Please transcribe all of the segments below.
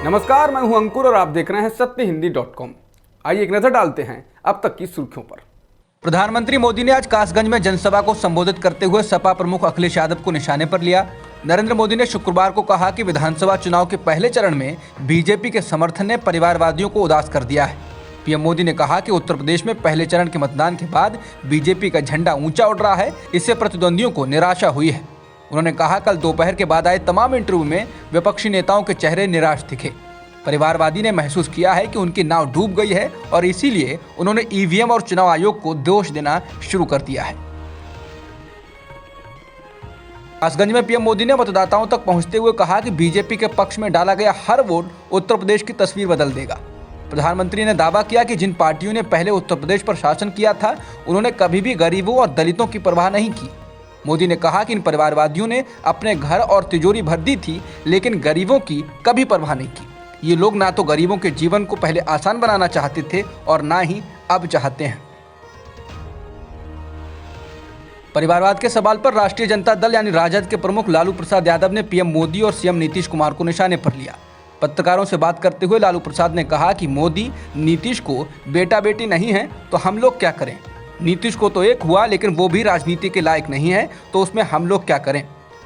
नमस्कार, मैं हूं अंकुर और आप देख रहे हैं सत्यहिंदी.com। आइए एक नजर डालते हैं अब तक की सुर्खियों पर। प्रधानमंत्री मोदी ने आज कासगंज में जनसभा को संबोधित करते हुए सपा प्रमुख अखिलेश यादव को निशाने पर लिया। नरेंद्र मोदी ने शुक्रवार को कहा कि विधानसभा चुनाव के पहले चरण में बीजेपी के समर्थन ने परिवारवादियों को उदास कर दिया है। पीएम मोदी ने कहा कि उत्तर प्रदेश में पहले चरण के मतदान के बाद बीजेपी का झंडा ऊंचा उड़ रहा है, इससे प्रतिद्वंदियों को निराशा हुई है। उन्होंने कहा कल दोपहर के बाद आए तमाम इंटरव्यू में विपक्षी नेताओं के चेहरे निराश दिखे। परिवारवादी ने महसूस किया है कि उनकी नाव डूब गई है और इसीलिए उन्होंने ईवीएम और चुनाव आयोग को दोष देना शुरू कर दिया है। कासगंज में पीएम मोदी ने मतदाताओं तक पहुंचते हुए कहा कि बीजेपी के पक्ष में डाला गया हर वोट उत्तर प्रदेश की तस्वीर बदल देगा। प्रधानमंत्री ने दावा किया कि जिन पार्टियों ने पहले उत्तर प्रदेश पर शासन किया था, उन्होंने कभी भी गरीबों और दलितों की परवाह नहीं की। मोदी ने कहा कि इन परिवारवादियों ने अपने घर और तिजोरी भर दी थी, लेकिन गरीबों की कभी परवाह नहीं की। ये लोग ना तो गरीबों के जीवन को पहले आसान बनाना चाहते थे और ना ही अब चाहते हैं। परिवारवाद के सवाल पर राष्ट्रीय जनता दल यानी राजद के प्रमुख लालू प्रसाद यादव ने पीएम मोदी और सीएम नीतीश कुमार को निशाने पर लिया। पत्रकारों से बात करते हुए लालू प्रसाद ने कहा कि मोदी नीतीश को बेटा बेटी नहीं है तो हम लोग क्या करें। नीतीश को तो एक हुआ, लेकिन वो भी राजनीति के लायक नहीं है, तो उसमें हम लोग क्या करें।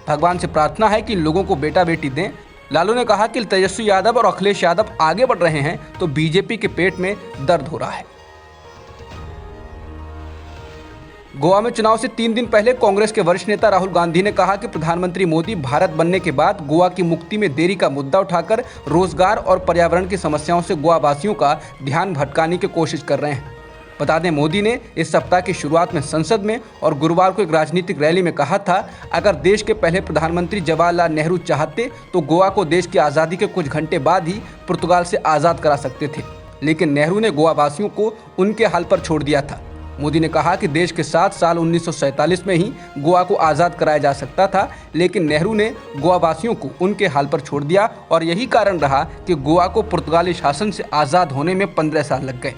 भगवान से प्रार्थना है कि लोगों को बेटा बेटी दें। लालू ने कहा कि तेजस्वी यादव और अखिलेश यादव आगे बढ़ रहे हैं तो बीजेपी के पेट में दर्द हो रहा है। गोवा में चुनाव से 3 दिन पहले कांग्रेस के वरिष्ठ नेता राहुल गांधी ने कहा कि प्रधानमंत्री मोदी भारत बनने के बाद गोवा की मुक्ति में देरी का मुद्दा उठाकर रोजगार और पर्यावरण की समस्याओं से गोवा वासियों का ध्यान भटकाने की कोशिश कर रहे हैं। बता दें, मोदी ने इस सप्ताह की शुरुआत में संसद में और गुरुवार को एक राजनीतिक रैली में कहा था, अगर देश के पहले प्रधानमंत्री जवाहरलाल नेहरू चाहते तो गोवा को देश की आज़ादी के कुछ घंटे बाद ही पुर्तगाल से आज़ाद करा सकते थे, लेकिन नेहरू ने गोवा वासियों को उनके हाल पर छोड़ दिया था। मोदी ने कहा कि देश के 7 साल 1947 में ही गोवा को आज़ाद कराया जा सकता था, लेकिन नेहरू ने गोवा वासियों को उनके हाल पर छोड़ दिया और यही कारण रहा कि गोवा को पुर्तगाली शासन से आज़ाद होने में 15 साल लग गए।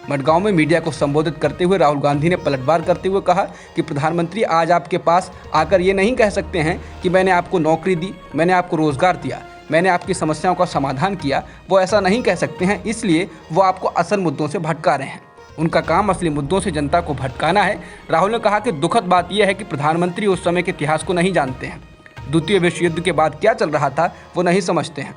मडगांव में मीडिया को संबोधित करते हुए राहुल गांधी ने पलटवार करते हुए कहा कि प्रधानमंत्री आज आपके पास आकर ये नहीं कह सकते हैं कि मैंने आपको नौकरी दी, मैंने आपको रोजगार दिया, मैंने आपकी समस्याओं का समाधान किया। वो ऐसा नहीं कह सकते हैं, इसलिए वो आपको असल मुद्दों से भटका रहे हैं। उनका काम असली मुद्दों से जनता को भटकाना है। राहुल ने कहा कि दुखद बात यह है कि प्रधानमंत्री उस समय के इतिहास को नहीं जानते हैं। द्वितीय विश्व युद्ध के बाद क्या चल रहा था वो नहीं समझते हैं।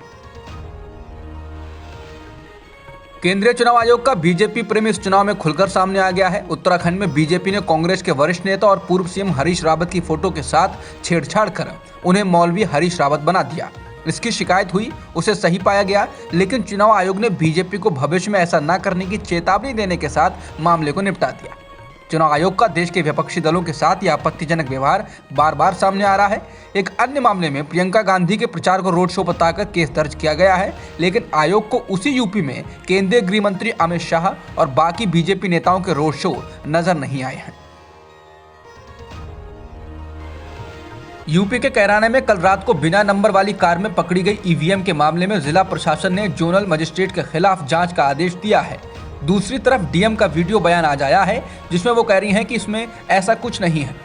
केंद्रीय चुनाव आयोग का बीजेपी प्रेम इस चुनाव में खुलकर सामने आ गया है। उत्तराखंड में बीजेपी ने कांग्रेस के वरिष्ठ नेता और पूर्व सीएम हरीश रावत की फोटो के साथ छेड़छाड़ कर उन्हें मौलवी हरीश रावत बना दिया। इसकी शिकायत हुई, उसे सही पाया गया, लेकिन चुनाव आयोग ने बीजेपी को भविष्य में ऐसा न करने की चेतावनी देने के साथ मामले को निपटा दिया। चुनाव आयोग का देश के विपक्षी दलों के साथ यह आपत्तिजनक व्यवहार बार बार सामने आ रहा है। एक अन्य मामले में प्रियंका गांधी के प्रचार को रोड शो बताकर केस दर्ज किया गया है, लेकिन आयोग को उसी यूपी में केंद्रीय गृह मंत्री अमित शाह और बाकी बीजेपी नेताओं के रोड शो नजर नहीं आए हैं। यूपी के कैराना में कल रात को बिना नंबर वाली कार में पकड़ी गई ईवीएम के मामले में जिला प्रशासन ने जोनल मजिस्ट्रेट के खिलाफ जांच का आदेश दिया है। दूसरी तरफ डीएम का वीडियो बयान आज आया है, जिसमें वो कह रही हैं कि इसमें ऐसा कुछ नहीं है,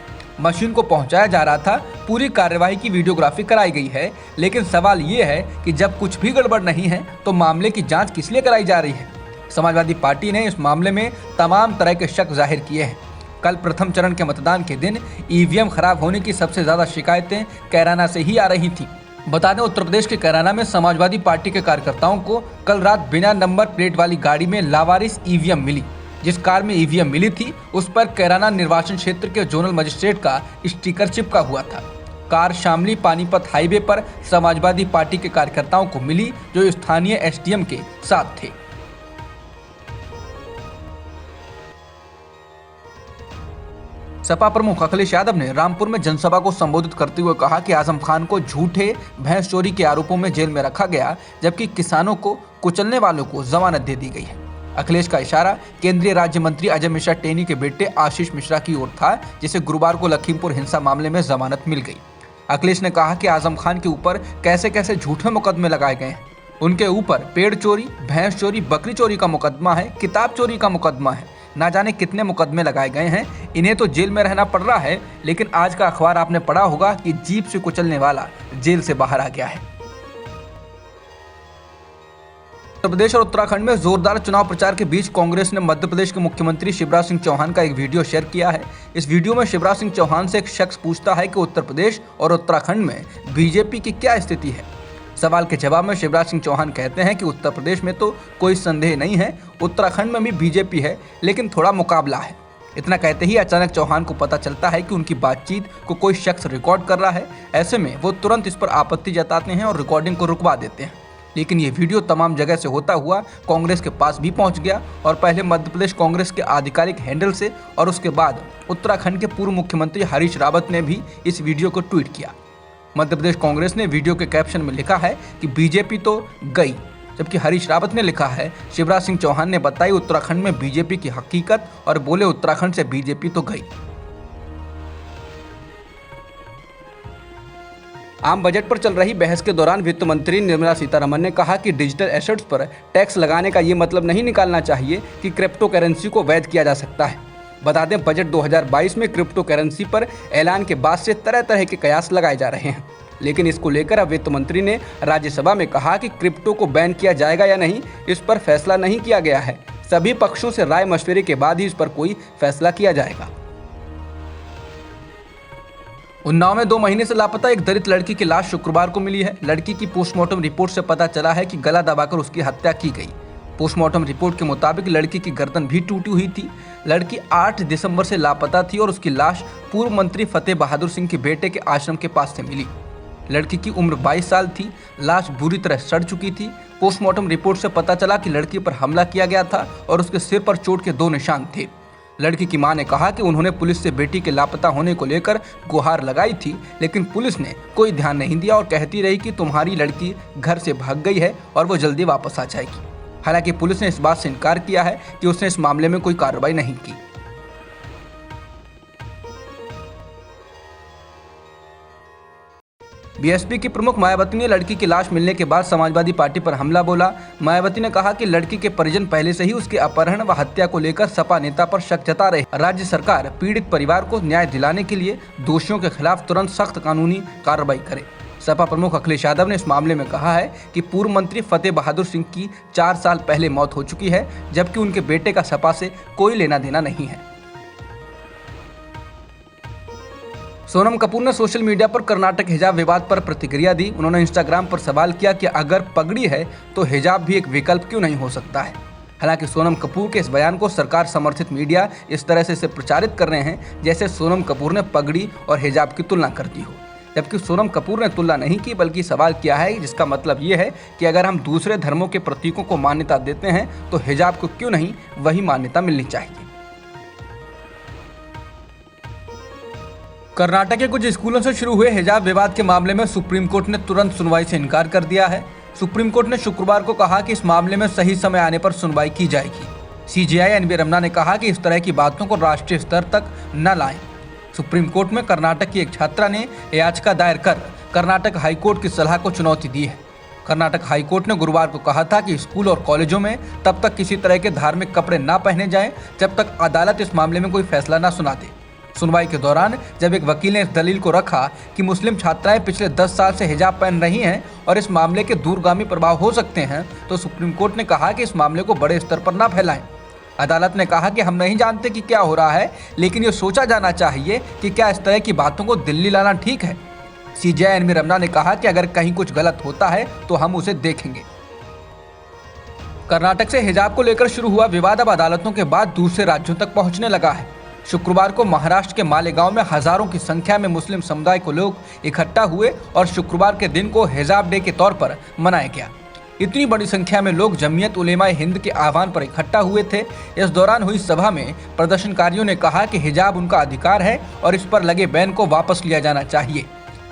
मशीन को पहुंचाया जा रहा था, पूरी कार्यवाही की वीडियोग्राफी कराई गई है। लेकिन सवाल ये है कि जब कुछ भी गड़बड़ नहीं है तो मामले की जांच किस लिए कराई जा रही है। समाजवादी पार्टी ने इस मामले में तमाम तरह के शक जाहिर किए हैं। कल प्रथम चरण के मतदान के दिन ईवीएम खराब होने की सबसे ज्यादा शिकायतें कैराना से ही आ रही थी। बता दें, उत्तर प्रदेश के कैराना में समाजवादी पार्टी के कार्यकर्ताओं को कल रात बिना नंबर प्लेट वाली गाड़ी में लावारिस ईवीएम मिली। जिस कार में ईवीएम मिली थी उस पर कैराना निर्वाचन क्षेत्र के जोनल मजिस्ट्रेट का स्टिकर चिपका हुआ था। कार शामली पानीपत हाईवे पर समाजवादी पार्टी के कार्यकर्ताओं को मिली, जो स्थानीय एसडीएम के साथ थे। सपा प्रमुख अखिलेश यादव ने रामपुर में जनसभा को संबोधित करते हुए कहा कि आजम खान को झूठे भैंस चोरी के आरोपों में जेल में रखा गया, जबकि किसानों को कुचलने वालों को जमानत दे दी गई है। अखिलेश का इशारा केंद्रीय राज्य मंत्री अजय मिश्रा टेनी के बेटे आशीष मिश्रा की ओर था, जिसे गुरुवार को लखीमपुर हिंसा मामले में जमानत मिल गई। अखिलेश ने कहा कि आजम खान के ऊपर कैसे कैसे झूठे मुकदमे लगाए गए हैं। उनके ऊपर पेड़ चोरी, भैंस चोरी, बकरी चोरी का मुकदमा है, किताब चोरी का मुकदमा है, ना जाने कितने मुकदमे लगाए गए हैं। इन्हें तो जेल में रहना पड़ रहा है, लेकिन आज का अखबार आपने पढ़ा होगा कि जीप से कुचलने वाला जेल से बाहर आ गया है। उत्तर प्रदेश और उत्तराखंड में जोरदार चुनाव प्रचार के बीच कांग्रेस ने मध्य प्रदेश के मुख्यमंत्री शिवराज सिंह चौहान का एक वीडियो शेयर किया है। इस वीडियो में शिवराज सिंह चौहान से एक शख्स पूछता है कि उत्तर प्रदेश और उत्तराखंड में बीजेपी की क्या स्थिति है। सवाल के जवाब में शिवराज सिंह चौहान कहते हैं कि उत्तर प्रदेश में तो कोई संदेह नहीं है, उत्तराखंड में भी बीजेपी है, लेकिन थोड़ा मुकाबला है। इतना कहते ही अचानक चौहान को पता चलता है कि उनकी बातचीत को कोई शख्स रिकॉर्ड कर रहा है। ऐसे में वो तुरंत इस पर आपत्ति जताते हैं और रिकॉर्डिंग को रुकवा देते हैं। लेकिन ये वीडियो तमाम जगह से होता हुआ कांग्रेस के पास भी पहुंच गया और पहले मध्य प्रदेश कांग्रेस के आधिकारिक हैंडल से और उसके बाद उत्तराखंड के पूर्व मुख्यमंत्री हरीश रावत ने भी इस वीडियो को ट्वीट किया। मध्य प्रदेश कांग्रेस ने वीडियो के कैप्शन में लिखा है कि बीजेपी तो गई, जबकि हरीश रावत ने लिखा है शिवराज सिंह चौहान ने बताई उत्तराखंड में बीजेपी की हकीकत और बोले उत्तराखंड से बीजेपी तो गई। आम बजट पर चल रही बहस के दौरान वित्त मंत्री निर्मला सीतारमण ने कहा कि डिजिटल एसेट्स पर टैक्स लगाने का ये मतलब नहीं निकालना चाहिए कि क्रिप्टो करेंसी को वैध किया जा सकता है। बता दें, बजट 2022 में क्रिप्टो करेंसी पर ऐलान के बाद से तरह तरह के कयास लगाए जा रहे हैं, लेकिन इसको लेकर अब वित्त मंत्री ने राज्यसभा में कहा कि क्रिप्टो को बैन किया जाएगा या नहीं, इस पर फैसला नहीं किया गया है। सभी पक्षों से राय मशविरे के बाद ही इस पर कोई फैसला किया जाएगा। उन्नाव में 2 महीने से लापता एक दलित लड़की की लाश शुक्रवार को मिली है। लड़की की पोस्टमार्टम रिपोर्ट से पता चला है कि गला दबाकर उसकी हत्या की गई। पोस्टमार्टम रिपोर्ट के मुताबिक लड़की की गर्दन भी टूटी हुई थी। लड़की 8 दिसंबर से लापता थी और उसकी लाश पूर्व मंत्री फतेह बहादुर सिंह के बेटे के आश्रम के पास से मिली। लड़की की उम्र 22 साल थी। लाश बुरी तरह सड़ चुकी थी। पोस्टमार्टम रिपोर्ट से पता चला कि लड़की पर हमला किया गया था और उसके सिर पर चोट के 2 निशान थे। लड़की की मां ने कहा कि उन्होंने पुलिस से बेटी के लापता होने को लेकर गुहार लगाई थी, लेकिन पुलिस ने कोई ध्यान नहीं दिया और कहती रही कि तुम्हारी लड़की घर से भाग गई है और वो जल्दी वापस आ जाएगी। हालांकि पुलिस ने इस बात से इनकार किया है कि उसने इस मामले में कोई कार्रवाई नहीं की। बीएसपी की प्रमुख मायावती ने लड़की की लाश मिलने के बाद समाजवादी पार्टी पर हमला बोला। मायावती ने कहा कि लड़की के परिजन पहले से ही उसके अपहरण व हत्या को लेकर सपा नेता पर शक जता रहे। राज्य सरकार पीड़ित परिवार को न्याय दिलाने के लिए दोषियों के खिलाफ तुरंत सख्त कानूनी कार्रवाई करे। सपा प्रमुख अखिलेश यादव ने इस मामले में कहा है कि पूर्व मंत्री फतेह बहादुर सिंह की 4 साल पहले मौत हो चुकी है, जबकि उनके बेटे का सपा से कोई लेना देना नहीं है। सोनम कपूर ने सोशल मीडिया पर कर्नाटक हिजाब विवाद पर प्रतिक्रिया दी। उन्होंने इंस्टाग्राम पर सवाल किया कि अगर पगड़ी है तो हिजाब भी एक विकल्प क्यों नहीं हो सकता है। हालांकि सोनम कपूर के इस बयान को सरकार समर्थित मीडिया इस तरह से इसे प्रचारित कर रहे हैं जैसे सोनम कपूर ने पगड़ी और हिजाब की तुलना कर दी हो, जबकि सोनम कपूर ने तुलना नहीं की, बल्कि सवाल किया है जिसका मतलब ये है कि अगर हम दूसरे धर्मों के प्रतीकों को मान्यता देते हैं तो हिजाब को क्यों नहीं वही मान्यता मिलनी चाहिए। कर्नाटक के कुछ स्कूलों से शुरू हुए हिजाब विवाद के मामले में सुप्रीम कोर्ट ने तुरंत सुनवाई से इनकार कर दिया है। सुप्रीम कोर्ट ने शुक्रवार को कहा कि इस मामले में सही समय आने पर सुनवाई की जाएगी। सीजेआई एनवी रमना ने कहा कि इस तरह की बातों को राष्ट्रीय स्तर तक न लाएं। सुप्रीम कोर्ट में कर्नाटक की एक छात्रा ने याचिका दायर कर कर्नाटक हाईकोर्ट की सलाह को चुनौती दी है। कर्नाटक हाईकोर्ट ने गुरुवार को कहा था कि स्कूल और कॉलेजों में तब तक किसी तरह के धार्मिक कपड़े न पहने जाएं जब तक अदालत इस मामले में कोई फैसला न सुना दे। सुनवाई के दौरान जब एक वकील ने इस दलील को रखा कि मुस्लिम छात्राएं पिछले 10 साल से हिजाब पहन रही हैं और इस मामले के दूरगामी प्रभाव हो सकते हैं, तो सुप्रीम कोर्ट ने कहा कि इस मामले को बड़े स्तर पर ना फैलाएं। अदालत ने कहा कि हम नहीं जानते कि क्या हो रहा है, लेकिन ये सोचा जाना चाहिए कि क्या इस तरह की बातों को दिल्ली लाना ठीक है। सीजेआई एनवी रमना ने कहा कि अगर कहीं कुछ गलत होता है तो हम उसे देखेंगे। कर्नाटक से हिजाब को लेकर शुरू हुआ विवाद अब अदालतों के बाद दूसरे राज्यों तक पहुंचने लगा है। शुक्रवार को महाराष्ट्र के मालेगांव में हजारों की संख्या में मुस्लिम समुदाय को लोग इकट्ठा हुए और शुक्रवार के दिन को हिजाब डे के तौर पर मनाया गया। इतनी बड़ी संख्या में लोग जमीयत उलेमा हिंद के आह्वान पर इकट्ठा हुए थे। इस दौरान हुई सभा में प्रदर्शनकारियों ने कहा कि हिजाब उनका अधिकार है और इस पर लगे बैन को वापस लिया जाना चाहिए।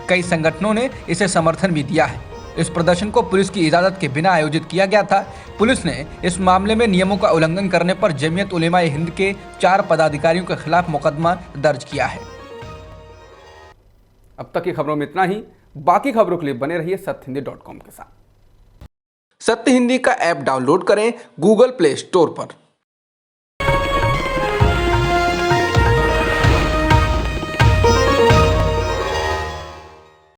कई संगठनों ने इसे समर्थन भी दिया है। इस प्रदर्शन को पुलिस की इजाजत के बिना आयोजित किया गया था। पुलिस ने इस मामले में नियमों का उल्लंघन करने पर जमीयत उलेमा हिंद के 4 पदाधिकारियों के खिलाफ मुकदमा दर्ज किया है। अब तक की खबरों में इतना ही। बाकी खबरों के लिए बने रहिए सत्यहिंदी.com के साथ। सत्य हिंदी का ऐप डाउनलोड करें गूगल प्ले स्टोर पर।